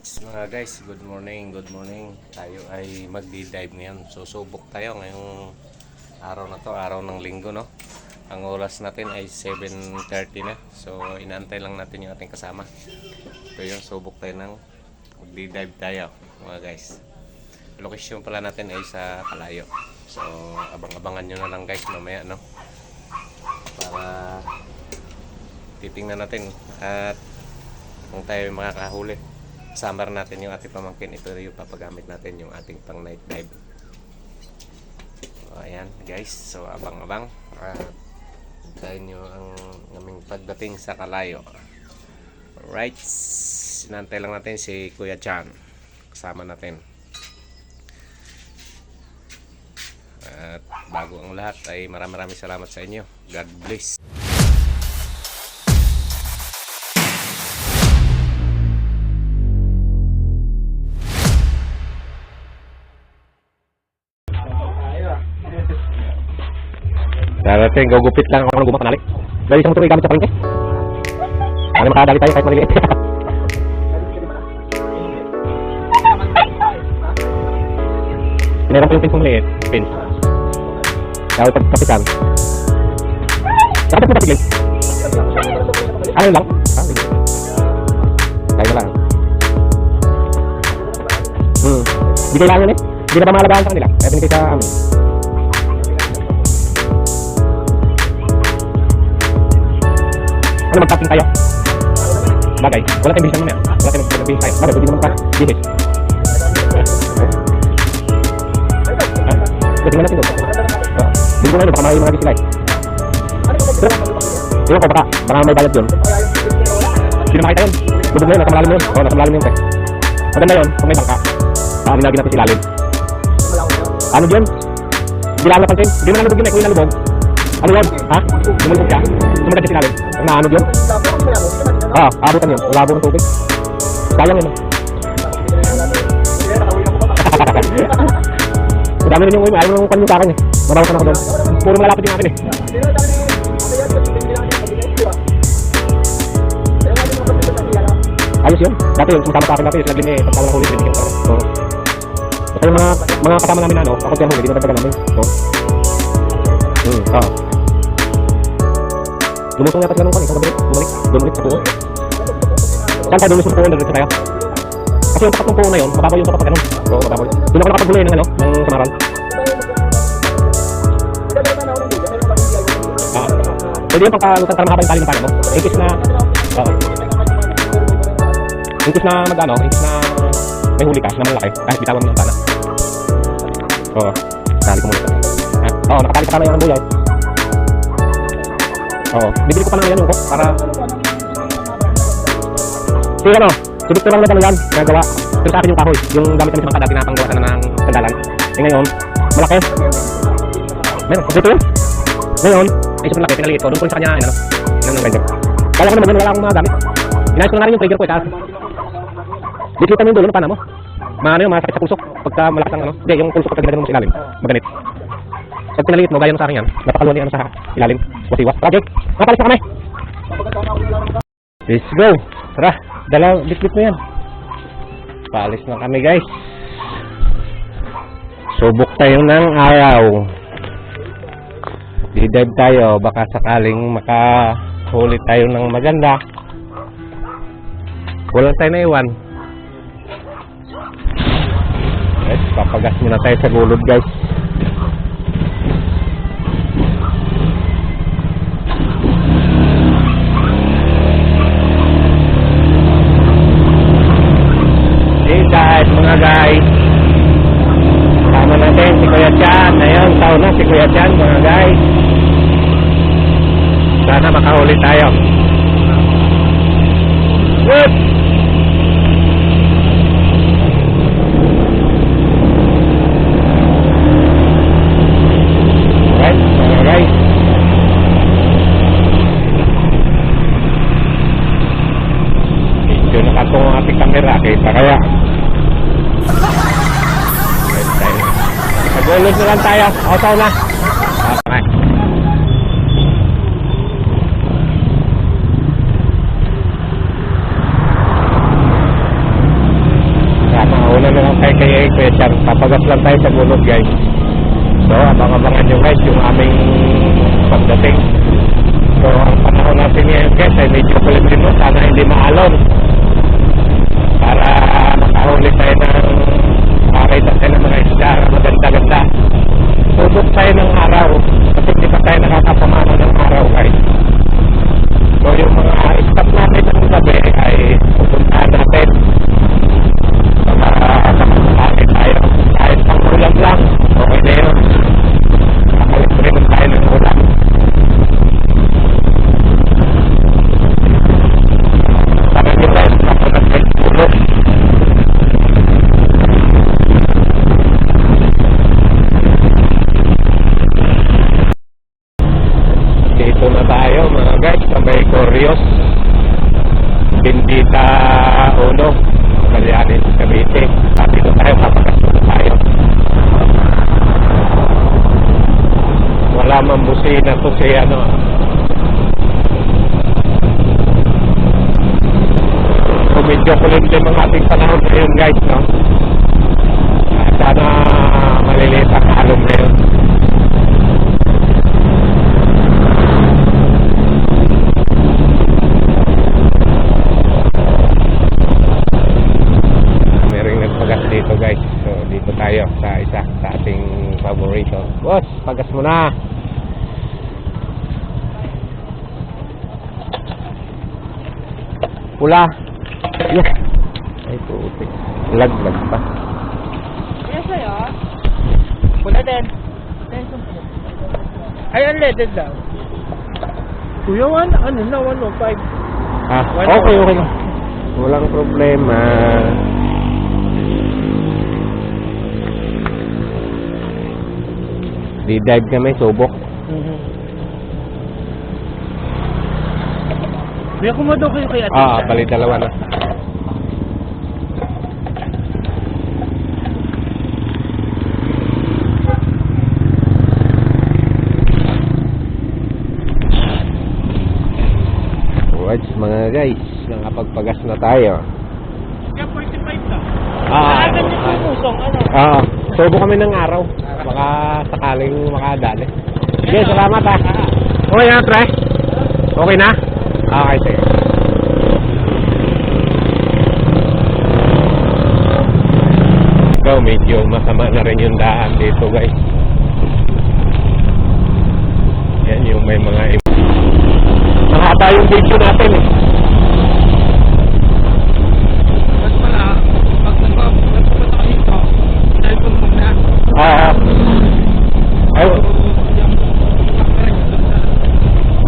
Alright mga guys, good morning, good morning. Tayo ay magdi-dive ngayon. Susubok tayo ngayong araw na to, araw ng linggo, no? Ang oras natin ay 7:30 na. So inaantay lang natin yung ating kasama. Ito yung subok tayo ng magdi-dive tayo mga guys. Location pala natin ay sa Kalayo. So abang-abangan nyo na lang guys mamaya, no? Para titingnan natin at kung tayo makakahuli. Summer natin yung ating pamangkin. Ito yung papagamit natin yung ating pang night dive. So, ayan guys, so abang-abang tayo nyo ang aming pagdating sa Kalayo. Alright, sinantay lang natin si Kuya Chan kasama natin. At bago ang lahat ay maraming salamat sa inyo. God bless. Darating, gugupit lang ako ng gumang kanali. Dahil isang motor ay gamit sa palengke. Ano makadali tayo kahit maliliit. Pinaram ko yung pins mong maliit. Pins. Kaya pagkapitan. Dapat mo patigil. Ano lang? Kaya na lang. Hindi kailangan eh. Hindi na ba mahalagaan sa kanila? Kaya pinigay sa amin. Ano mag-tapping tayo? Bagay, wala tayong bihisan mamaya. Wala tayong bihisan tayo. Bagay, pwede naman pa-bihis. Tingnan natin doon. Hindi ko ngayon, baka may mga gisilay. Ewan ko, baka may bayad yun. Hindi na makita yun. Lubog na yun, nasa malalim yun. Oo, nasa malalim yun. Maganda yun, kung may bangka. Paano nagin natin silalim? Ano yun? Hindi lang napansin. Hindi mo nalubog yun eh, kung nalubog. Ano yun? Ha? Lumulubog ka? Sumagat sa silalim. Ang naanog yun? Abutan yun. Labo ng tubig. Sayang yun. Madami rin yung uwi. Ayaw mo kanyo sa akin eh. Mabawasan ako doon. Puro malapit yung akin eh. Ayos yun. Dati yun, sumasama sa akin dati. Sinabi niya eh, pagkawang huli. Kasi yung mga kasama namin na ano, ako siya huli, di natagdagan namin. Lumusong yata sila nung kanina, bumalik sa puo. Saan tayo lumusong sa puo, nandito tayo? Kasi yung takat ng puo na yun, mababaw yung sa kapag ganun. Oo, mababaw. Doon ako nakapagbuloy ng ano, ng samaran. Pwede yung pagkalutan para mahaba yung tali ng pana mo. Inkis na, inkis na mag-ano, inkis na may huli ka, na malaki, kahit bitawan mo ng pana. Oo, tali ko muna. Oo, nakatali pa sana yung buyay. Oo, bibili ko pa naman yan yung hook para sige ano, subikto lang na yan nagawa. Pero sa akin yung kahoy, yung gamit namin sa mga dati na panggawa sana ng sandalan. Eh ngayon, malaki. Meron, dito yun. Ngayon, ay super laki, pinaliit ko. Doon ko rin sa kanya, ano, ng grinder. Kaya ko naman yun, wala akong magamit. Inayos ko na rin yung trigger ko itaas. Diklitan mo yung dulo ng pana mo. Maano yung masakit sa pulso pagka malakas ang ano. Hindi, yung pulso pagka ginagano mo sa ilalim. Maganit. Pag pinaliit mo, gaya nung sa akin yan, napakaluan niya ano sa ilalim. Wasiwas. Project, napalis na kami. Let's go. Tara, bitbit mo yan. Paalis na kami guys. Subok tayo ng araw. Di-dive tayo. Baka sakaling makahuli tayo ng maganda. Wala tayo na iwan. Guys, papagas muna tayo sa gulod guys. Mga guys, sama natin si Kuya Chan. Ayun, taon na si Kuya Chan mga guys. Sana makahuli tayo. Good! Alright mga guys, medyo nakatong ang ating camera kita kaya gulod na lang tayo. Auto na. Okay. Kuya Chang. Papagas lang tayo sa gulod guys. So abang-abangan nyo guys yung aming pagdating. So ang panahon natin ngayon guys ay medyo kulimlim. Sana hindi maalon para makahuli tayo ng makakita tayo ng mga isda na maganda-ganda. Subok tayo ng araw kasi hindi pa tayo nakakapamana ng araw guys. So yung mga stop natin ng gabi ay pupuntahan natin para makakita tayo kahit pang ulam lang, okay na yun. Nakalibre naman tayo ng ulam. Para nyo guys, mapunat kayo tulog. Dito na tayo mga guys, sa may Corios Bendita Uno Magallanes, Cavite. Dito tayo, papagastos na tayo. Wala mambusina to si ano. So medyo kulimlim ang ating panahon ngayon guys, no? Sana maliliit ang halong ngayon. Dito guys, so dito tayo sa isa sa ating paborito. Boss, pagas mo na. Pula. Yes. Ay putik. Laglag pa. Yes sa'yo. Pula din. Ay, unleaded daw. Kuya, ano na, 105. Ah, okay. Walang problema. Di-dive kami, subok. May kumado kayo kay Ate. Bali dalawa na. Alright mga guys, nakapagpagas na tayo. Kaya 45 na. Ganyan yung pusong, ano? Subo kami ng araw. Baka sakaling makadali. Sige, salamat ha. Okay na, pre? Okay na? Okay, sige. So, medyo masama na rin yung daan dito guys. Yan yung may mga mahaba yung video natin eh.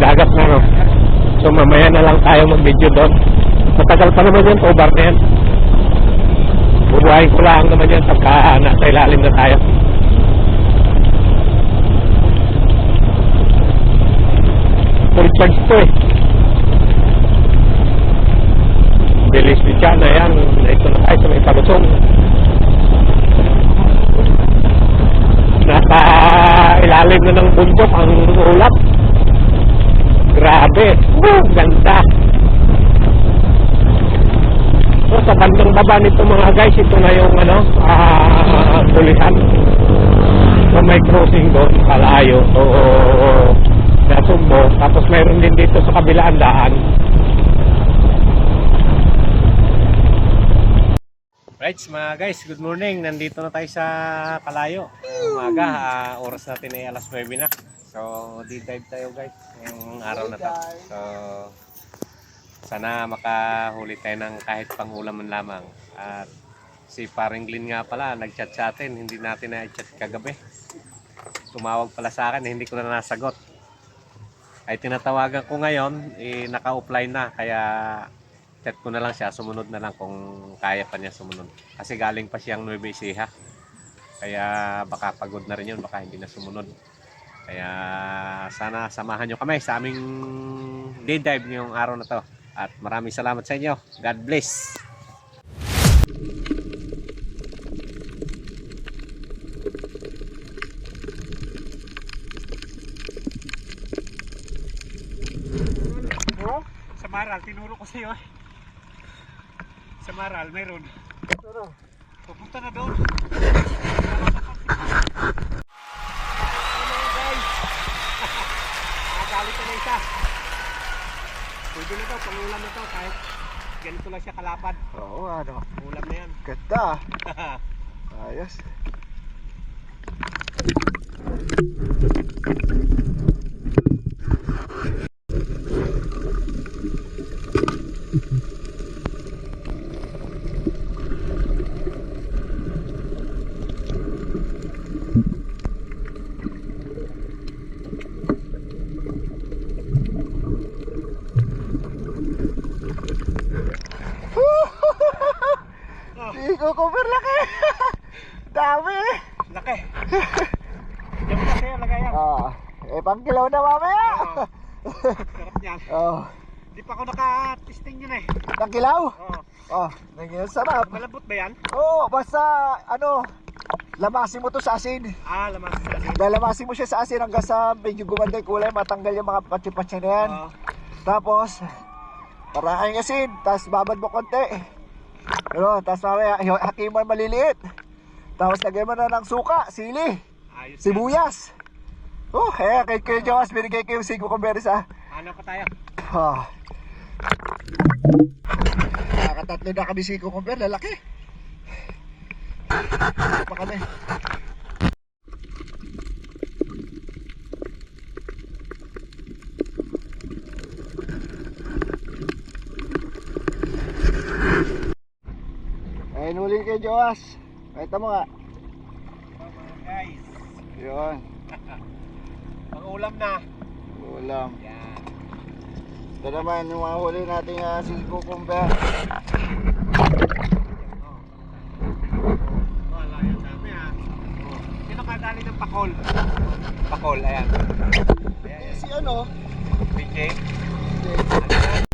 Dagat na no. So mamaya na lang tayo mag-video doon. Matagal pa naman yan, over na yan. Bubuhayin ko lang naman yan pagka nasa ilalim na tayo. Full charge to eh. Bilis ni Chana yan. Ito na tayo sa may palusong. Nasa ilalim na ng bundok ang ulap. Grabe. Ganda. So sa bandang baba nito mga guys, ito na yung pulihan. So may crossing doon, kalayo. Nasumbo. Tapos mayroon din dito sa kabilaan daan. Right mga guys, good morning. Nandito na tayo sa Kalayo. Umaga, oras natin ay alas 9 na. So, di-dive tayo guys ngayong araw na to. So, sana makahuli tayo ng kahit pangulam man lamang. At si Paring Glenn nga pala, nag-chat sa atin. Hindi natin na-chat kagabi. Tumawag pala sa akin, hindi ko na nasagot. Ay tinatawagan ko ngayon, naka-offline na. Kaya chat ko na lang siya, sumunod na lang kung kaya pa niya sumunod. Kasi galing pa siyang Nueva Ecija. Kaya baka pagod na rin yun, baka hindi na sumunod. Kaya sana samahan nyo kami sa aming day dive ngayong araw na to. At maraming salamat sa inyo. God bless! Sa Maral, tinuro ko sa iyo. Sa Maral, mayroon. Pupunta na doon. Guys. Nagalit na isa. Pwede na to, pangulam na to kahit ganito lang siya kalapad. Oo, ano. Ulam na yan. Ganda. Ayos. Iko cover laki. Dami. Laki. Diyan mo kasi yung lagayan. Pang kilaw na mamaya. Sarap niyan. Di pa ako naka-testing yun eh. Pang kilaw? Oo. Nangyayang sarap. Malambot ba yan? Basta lamasin mo to sa asin. Laman sa asin. Lalamasin mo siya sa asin hanggang sa medyo gumanda yung kulay, matanggal yung mga patsi-patsi na yan. Tapos, parahin asin, tapos babad mo konti. Tapos mamaya, hatiin mo maliliit. Tapos lagay mo na ng suka, sili, Ayos yan. sibuyas. Kay Kuya Joas, binigay ko yung sigo kong beres Ano pa tayo? Nakatatlo na kami sigo kong beres, lalaki. Pa kami. Ayun ulit kay Joas. Kahit mo nga. Guys, Yun. pang ulam na. Ulam. Yan. Ito naman yung mga huli natin si Cucumber. Wala yun dami Sino kadali ng pakol? Pakol, ayan. Si ano? PJ. Si Ano yan?